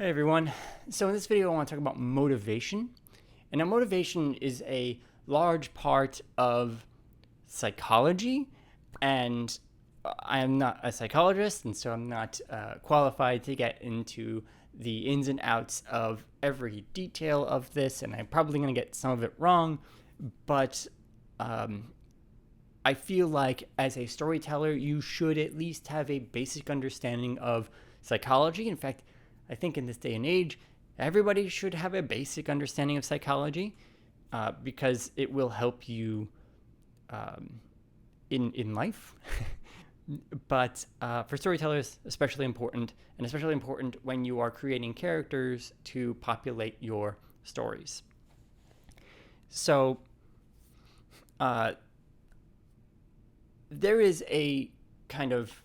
Hey everyone. So in this video I want to talk about motivation. And now motivation is a large part of psychology, and I am not a psychologist, and so I'm not qualified to get into the ins and outs of every detail of this, and I'm probably going to get some of it wrong, but I feel like as a storyteller, you should at least have a basic understanding of psychology. In fact, I think in this day and age, everybody should have a basic understanding of psychology because it will help you in life. But for storytellers, especially important, and especially important when you are creating characters to populate your stories. So, there is a kind of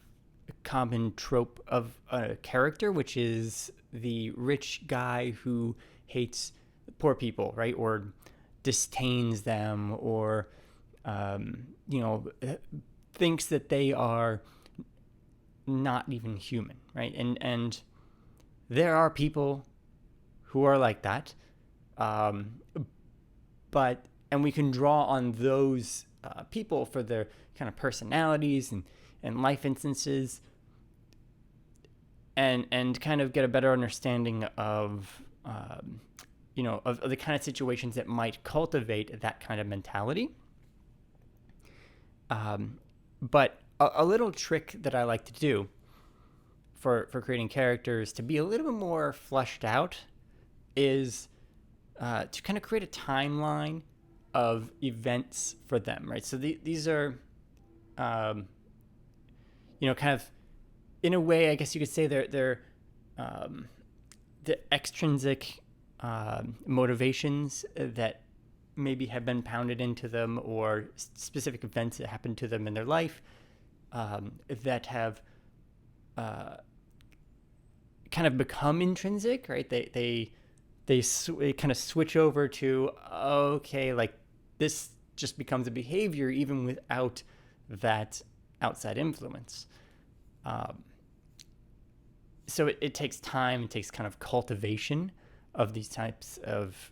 common trope of a character, which is the rich guy who hates poor people, right? Or disdains them, or, thinks that they are not even human, right? And there are people who are like that. And we can draw on those people for their kind of personalities and life instances, and kind of get a better understanding of of the kind of situations that might cultivate that kind of mentality. But a little trick that I like to do for creating characters to be a little bit more fleshed out is to kind of create a timeline of events for them, right? So these are, kind of, in a way, I guess you could say they're the extrinsic motivations that maybe have been pounded into them, or specific events that happened to them in their life that have kind of become intrinsic, right? They kind of switch over to, okay, like this just becomes a behavior even without that outside influence. So it takes time, it takes kind of cultivation of these types of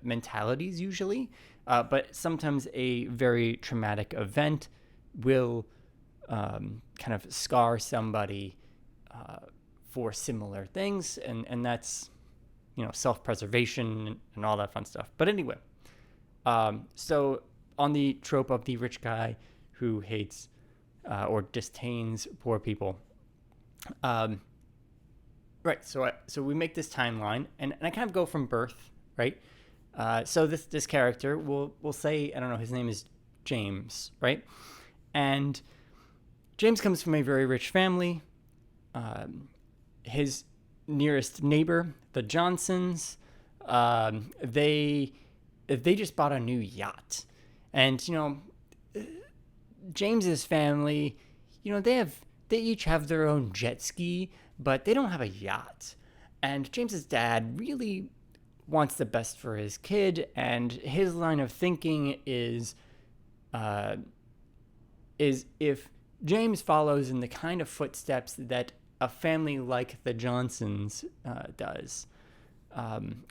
mentalities usually, but sometimes a very traumatic event will kind of scar somebody for similar things, and that's self-preservation and all that fun stuff. But anyway, so on the trope of the rich guy who hates or disdains poor people, right? So we make this timeline, and I kind of go from birth, right? So this character, we'll say, I don't know, his name is James, right? And James comes from a very rich family. His nearest neighbor, the Johnsons, they just bought a new yacht, and James's family, they each have their own jet ski, but they don't have a yacht. And James's dad really wants the best for his kid, and his line of thinking is if James follows in the kind of footsteps that a family like the Johnsons does,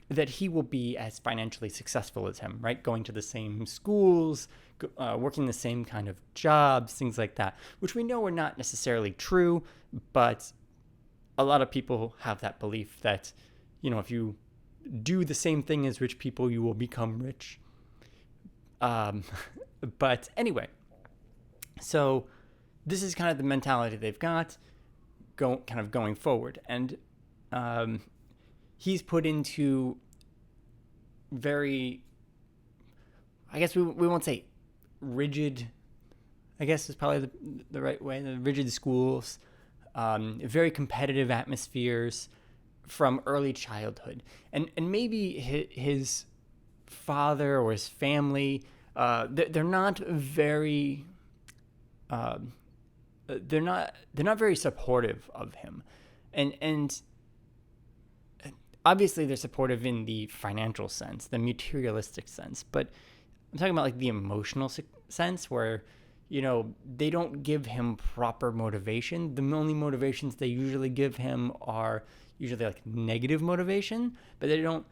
that he will be as financially successful as him, right? Going to the same schools, working the same kind of jobs, things like that, which we know are not necessarily true, but a lot of people have that belief that, if you do the same thing as rich people, you will become rich. But anyway, so this is kind of the mentality they've got going forward. And he's put into very, I guess we won't say rigid, I guess is probably the right way, the rigid schools, very competitive atmospheres from early childhood. And maybe his father or his family, they're not very, they're not very supportive of him. And obviously they're supportive in the financial sense, the materialistic sense, but I'm talking about like the emotional sense, where they don't give him proper motivation. The only motivations they usually give him are usually like negative motivation, but they don't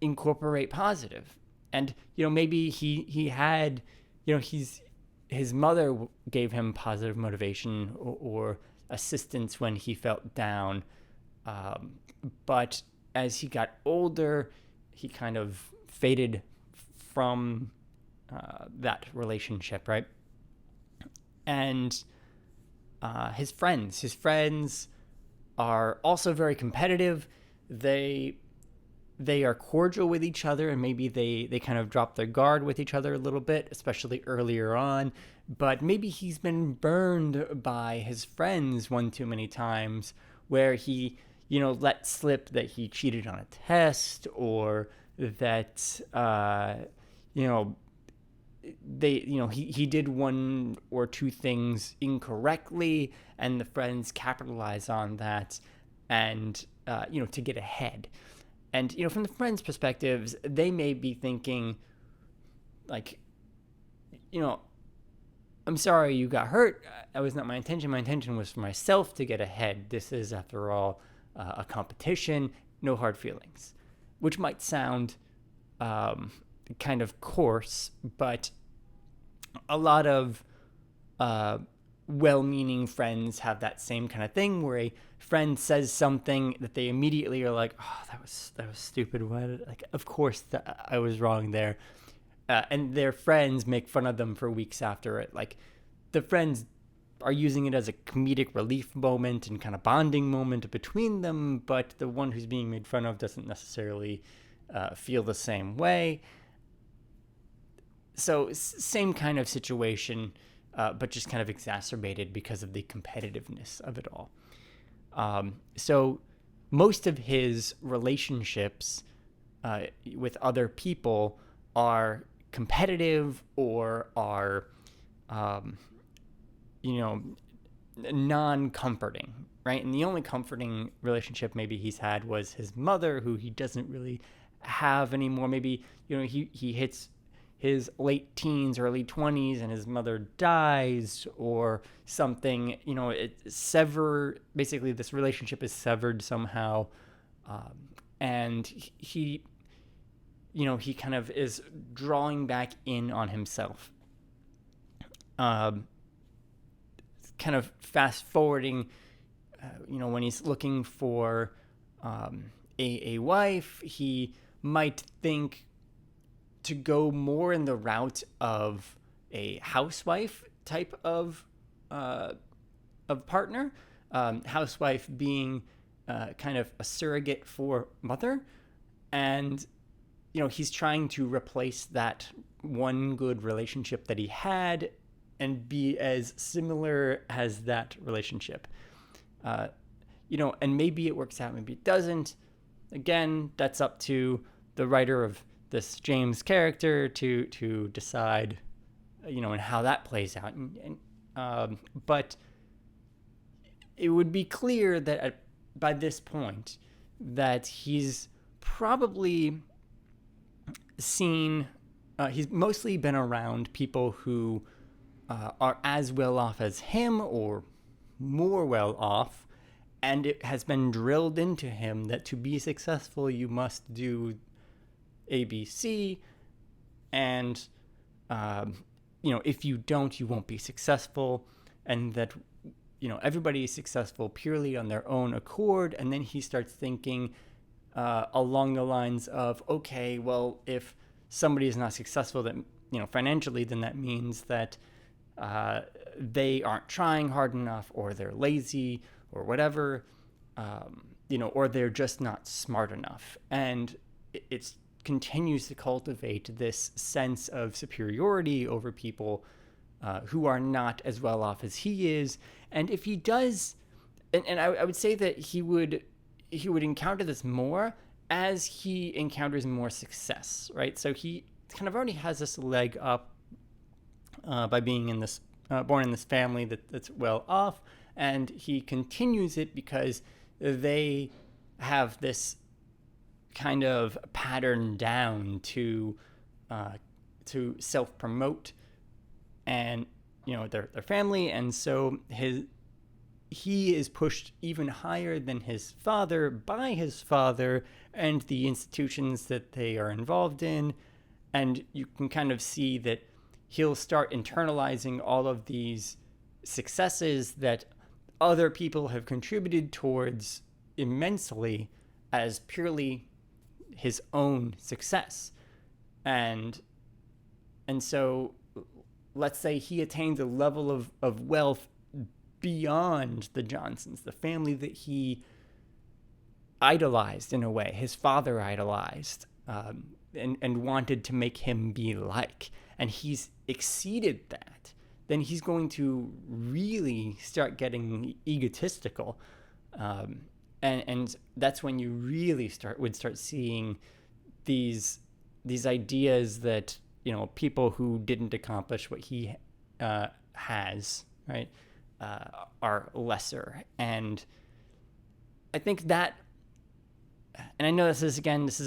incorporate positive. And maybe he had, his mother gave him positive motivation or assistance when he felt down, but as he got older, he kind of faded from that relationship, right? And his friends are also very competitive. They are cordial with each other, and maybe they kind of drop their guard with each other a little bit, especially earlier on. But maybe he's been burned by his friends one too many times, where he let slip that he cheated on a test, or that he did one or two things incorrectly, and the friends capitalize on that, and to get ahead. And from the friends' perspectives, they may be thinking, like, I'm sorry you got hurt. That was not my intention. My intention was for myself to get ahead. This is, after all, a competition. No hard feelings, which might sound kind of coarse, but a lot of well-meaning friends have that same kind of thing, where a friend says something that they immediately are like, "Oh, that was stupid. What? Like, of course I was wrong there," and their friends make fun of them for weeks after it. Like, the friends are using it as a comedic relief moment and kind of bonding moment between them, but the one who's being made fun of doesn't necessarily feel the same way. So same kind of situation, but just kind of exacerbated because of the competitiveness of it all. So most of his relationships with other people are competitive or are, non-comforting, right? And the only comforting relationship maybe he's had was his mother, who he doesn't really have anymore. Maybe, he hits his late teens, early 20s, and his mother dies or something. Basically this relationship is severed somehow. And he kind of is drawing back in on himself. Kind of fast forwarding, when he's looking for a wife, he might think to go more in the route of a housewife type of partner. Housewife being kind of a surrogate for mother, and he's trying to replace that one good relationship that he had and be as similar as that relationship. And maybe it works out, maybe it doesn't. Again, that's up to the writer of this James character to decide, and how that plays out. But it would be clear that by this point that he's probably seen, he's mostly been around people who are as well off as him or more well off, and it has been drilled into him that to be successful you must do ABC, and if you don't, you won't be successful, and that everybody is successful purely on their own accord. And then he starts thinking along the lines of, okay, well, if somebody is not successful, that financially, then that means that they aren't trying hard enough, or they're lazy, or whatever, or they're just not smart enough. And it continues to cultivate this sense of superiority over people who are not as well off as he is. And if he does, and I would say that he would encounter this more as he encounters more success, right? So he kind of already has this leg up by being in this born in this family that's well off, and he continues it because they have this kind of pattern down to self-promote, and their family, and so he is pushed even higher than his father by his father and the institutions that they are involved in. And you can kind of see that he'll start internalizing all of these successes that other people have contributed towards immensely as purely his own success. And so let's say he attains a level of wealth beyond the Johnsons, the family that he idolized in a way, his father idolized, and wanted to make him be like, and he's exceeded that, then he's going to really start getting egotistical. And that's when you really would start seeing these ideas that, people who didn't accomplish what he has, right, are lesser. And I think that, and I know this is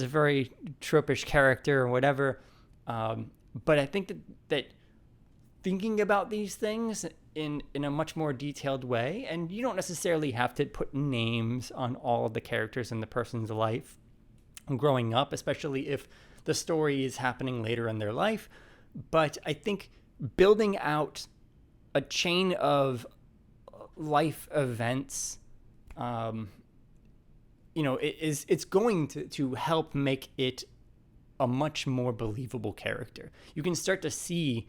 a very tropish character or whatever, but I think that thinking about these things in a much more detailed way, and you don't necessarily have to put names on all of the characters in the person's life growing up, especially if the story is happening later in their life. But I think building out a chain of life events, it's going to help make it a much more believable character. You can start to see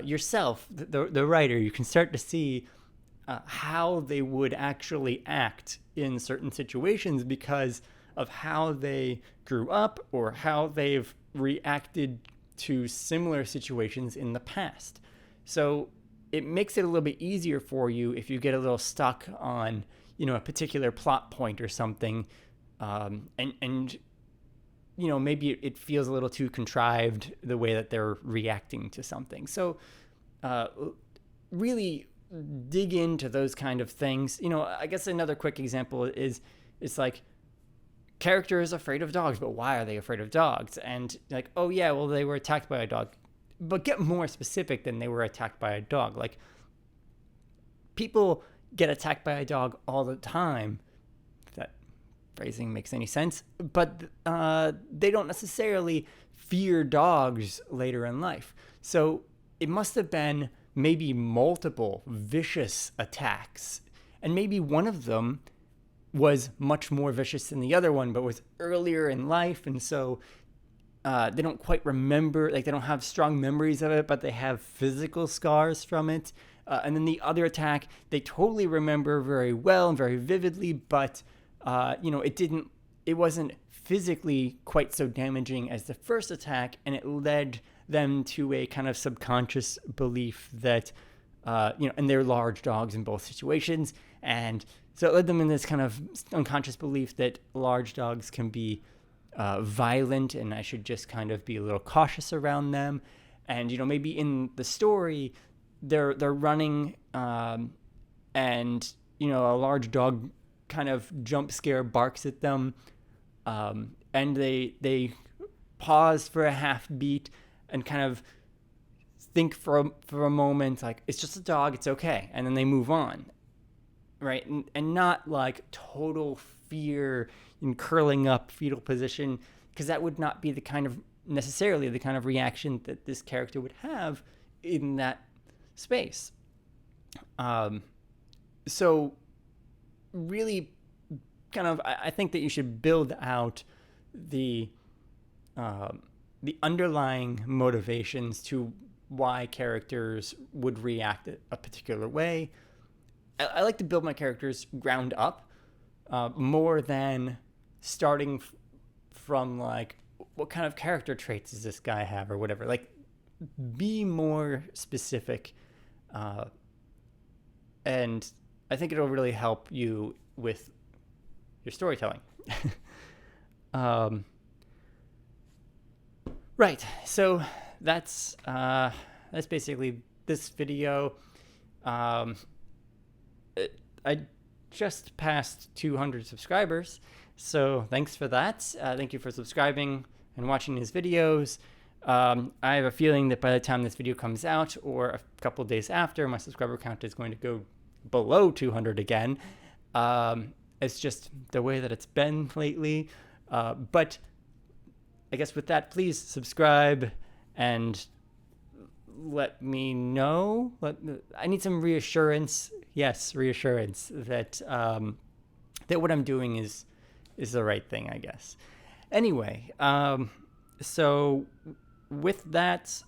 yourself, the writer, you can start to see how they would actually act in certain situations because of how they grew up or how they've reacted to similar situations in the past. So it makes it a little bit easier for you if you get a little stuck on, a particular plot point or something, and maybe it feels a little too contrived the way that they're reacting to something. So really dig into those kind of things. I guess another quick example is it's like, character is afraid of dogs, but why are they afraid of dogs? And like, oh yeah, well, they were attacked by a dog. But get more specific than they were attacked by a dog. Like, people get attacked by a dog all the time, if that phrasing makes any sense, but they don't necessarily fear dogs later in life. So it must have been maybe multiple vicious attacks, and maybe one of them was much more vicious than the other one, but was earlier in life, and so they don't quite remember, like they don't have strong memories of it, but they have physical scars from it. And then the other attack, they totally remember very well and very vividly, but it wasn't physically quite so damaging as the first attack, and it led them to a kind of subconscious belief that, and they're large dogs in both situations, and so it led them in this kind of unconscious belief that large dogs can be violent, and I should just kind of be a little cautious around them. And maybe in the story they're running, and a large dog kind of jump scare barks at them, and they pause for a half beat and kind of think for a moment, like, it's just a dog, it's okay, and then they move on, right? And not like total fear and curling up fetal position, because that would not be necessarily the kind of reaction that this character would have in that space. So really kind of, I think that you should build out the underlying motivations to why characters would react a particular way. I like to build my characters ground up, more than starting from like, what kind of character traits does this guy have or whatever. Like, be more specific, and I think it'll really help you with your storytelling. Right, so that's basically this video. I just passed 200 subscribers, so thanks for that. Thank you for subscribing and watching these videos. I have a feeling that by the time this video comes out, or a couple days after, my subscriber count is going to go below 200 again. It's just the way that it's been lately. But I guess with that, please subscribe and let me know. I need some reassurance. Yes, reassurance that that what I'm doing is the right thing, I guess. Anyway, so with that,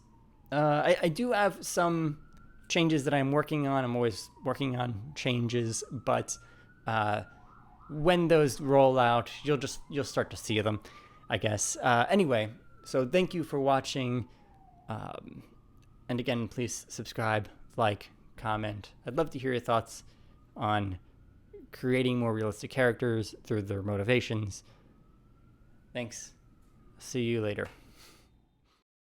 I do have some changes that I'm working on. I'm always working on changes, but when those roll out, you'll start to see them, I guess. Anyway, so thank you for watching. And again, please subscribe, like, comment. I'd love to hear your thoughts on creating more realistic characters through their motivations. Thanks. See you later.